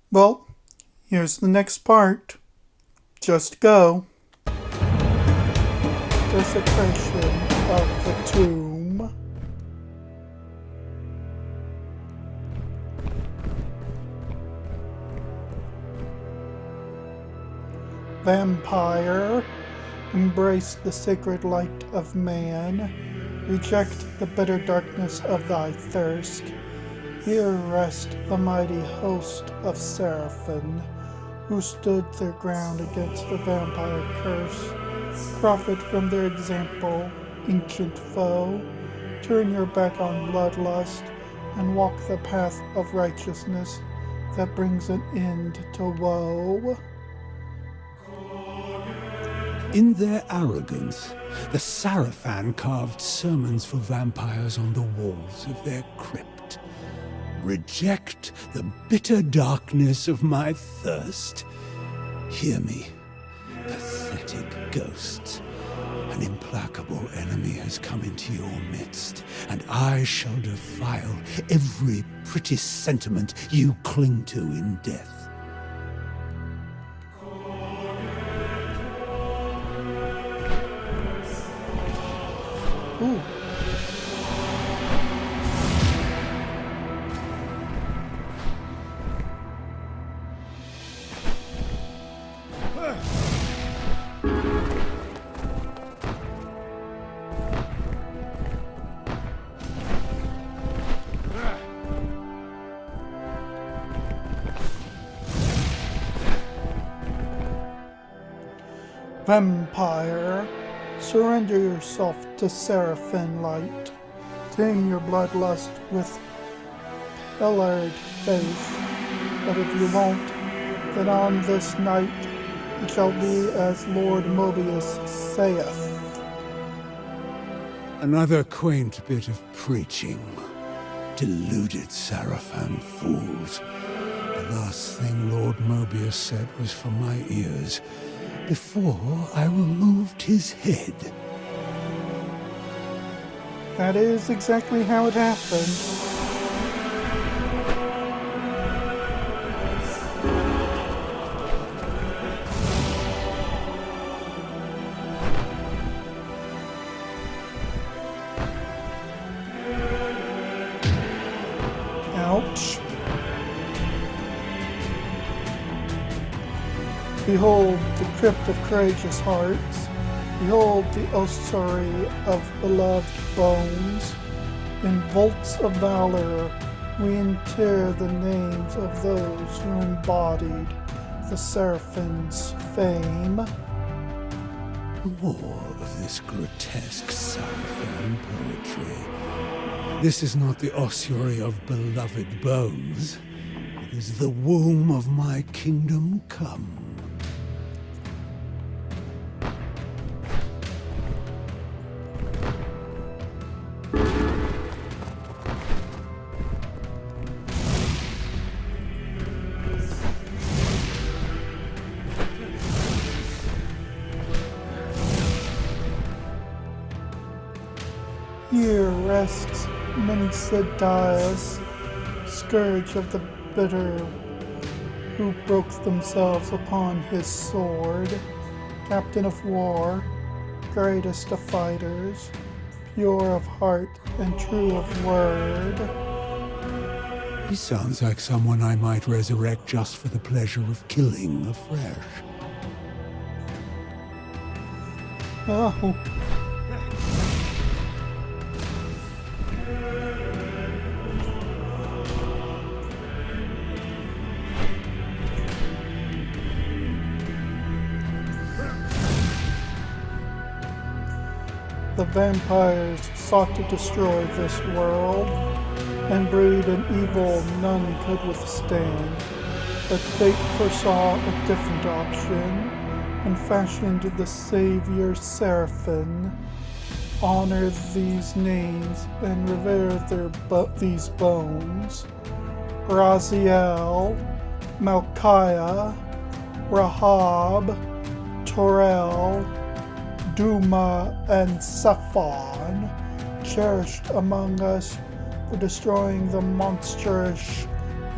Well, here's the next part. Just go. Desecration of the tomb. Vampire, embrace the sacred light of man. Reject the bitter darkness of thy thirst. Here rest the mighty host of Seraphim, who stood their ground against the vampire curse. Profit from their example, ancient foe. Turn your back on bloodlust, and walk the path of righteousness that brings an end to woe. In their arrogance, the Sarafan carved sermons for vampires on the walls of their crypt. Reject the bitter darkness of my thirst. Hear me, pathetic ghosts. An implacable enemy has come into your midst, and I shall defile every pretty sentiment you cling to in death. Ooh. Vampire, surrender yourself to Seraphim light. Tame your bloodlust with pillared faith. But if you won't, then on this night it shall be as Lord Mobius saith. Another quaint bit of preaching. Deluded Sarafan fools. The last thing Lord Mobius said was for my ears, before I removed his head. That is exactly how it happened. Ouch. Behold the crypt of courageous hearts. Behold the ossuary of beloved bones. In vaults of valor we inter the names of those who embodied the Seraphim's fame. More of this grotesque Sarafan poetry. This is not the ossuary of beloved bones. It is the womb of my kingdom come. Here rests Mensidius, scourge of the bitter, who broke themselves upon his sword, captain of war, greatest of fighters, pure of heart and true of word. He sounds like someone I might resurrect just for the pleasure of killing afresh. Oh. The vampires sought to destroy this world and breed an evil none could withstand. But fate foresaw a different option and fashioned the Savior Seraphim. Honor these names and revere these bones. Raziel, Malchiah, Rahab, Torel, Duma, and Saphon, cherished among us for destroying the monstrous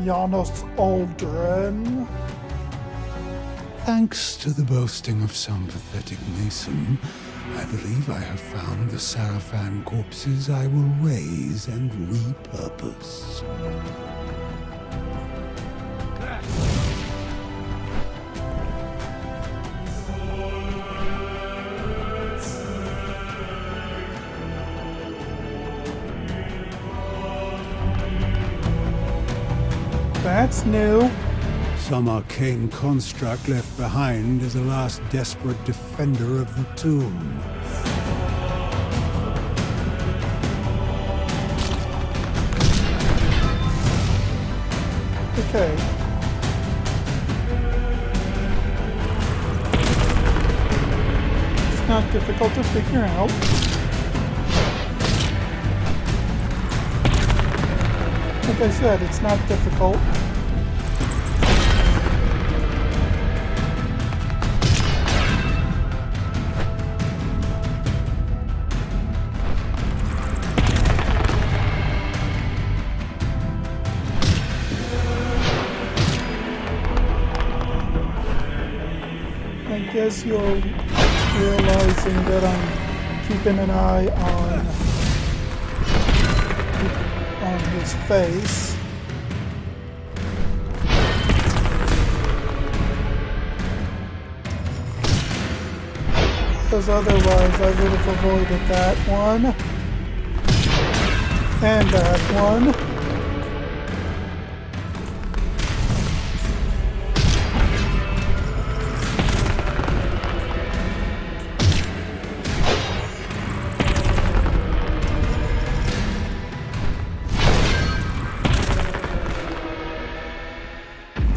Janos Aldrin. Thanks to the boasting of some pathetic mason, I believe I have found the Sarafan corpses I will raise and repurpose. That's new. Some arcane construct left behind as a last desperate defender of the tomb. Okay. It's not difficult to figure out. Like I said, it's not difficult. I guess you're realizing that I'm keeping an eye on his face. Because otherwise I would have avoided that one. And that one.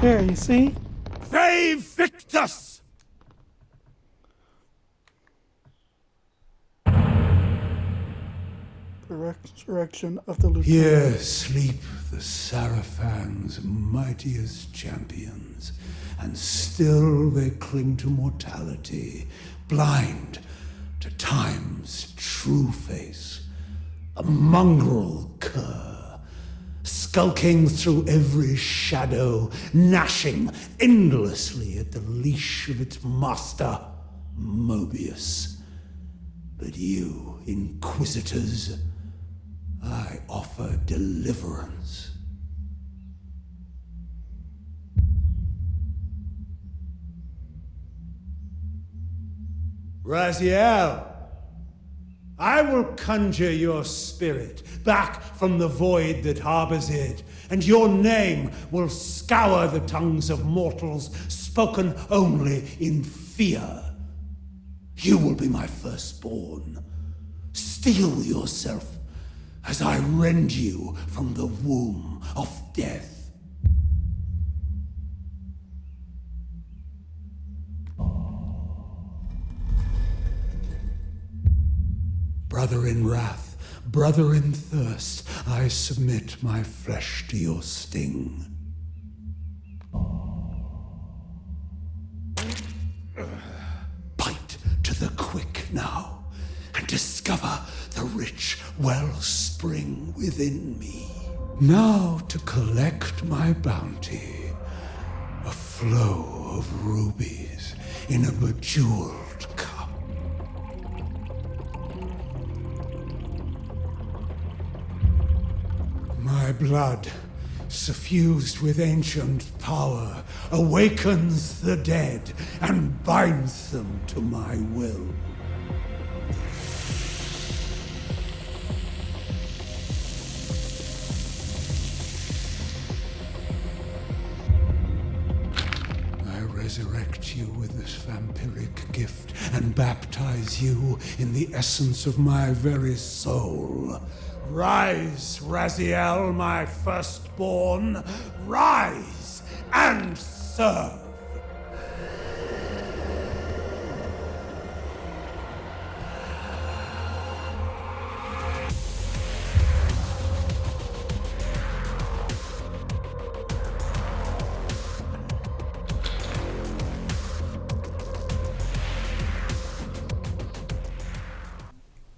There, you see? They Victus! The resurrection of the lieutenant. Here sleep the Sarafans' mightiest champions, and still they cling to mortality, blind to time's true face, a mongrel cur, skulking through every shadow, gnashing endlessly at the leash of its master, Mobius. But you, Inquisitors, I offer deliverance. Raziel, I will conjure your spirit back from the void that harbors it, and your name will scour the tongues of mortals, spoken only in fear. You will be my firstborn. Steel yourself as I rend you from the womb of death. Brother in wrath, brother in thirst, I submit my flesh to your sting. Bite to the quick now, and discover the rich wellspring within me. Now to collect my bounty, a flow of rubies in a bejeweled cup. My blood, suffused with ancient power, awakens the dead and binds them to my will. I resurrect you with this vampiric gift and baptize you in the essence of my very soul. Rise, Raziel, my firstborn. Rise and serve.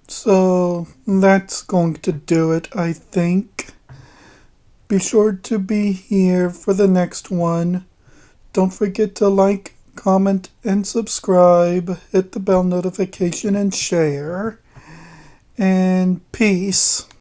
So that's going to do it, I think. Be sure to be here for the next one. Don't forget to like, comment, and subscribe. Hit the bell notification and share. And peace.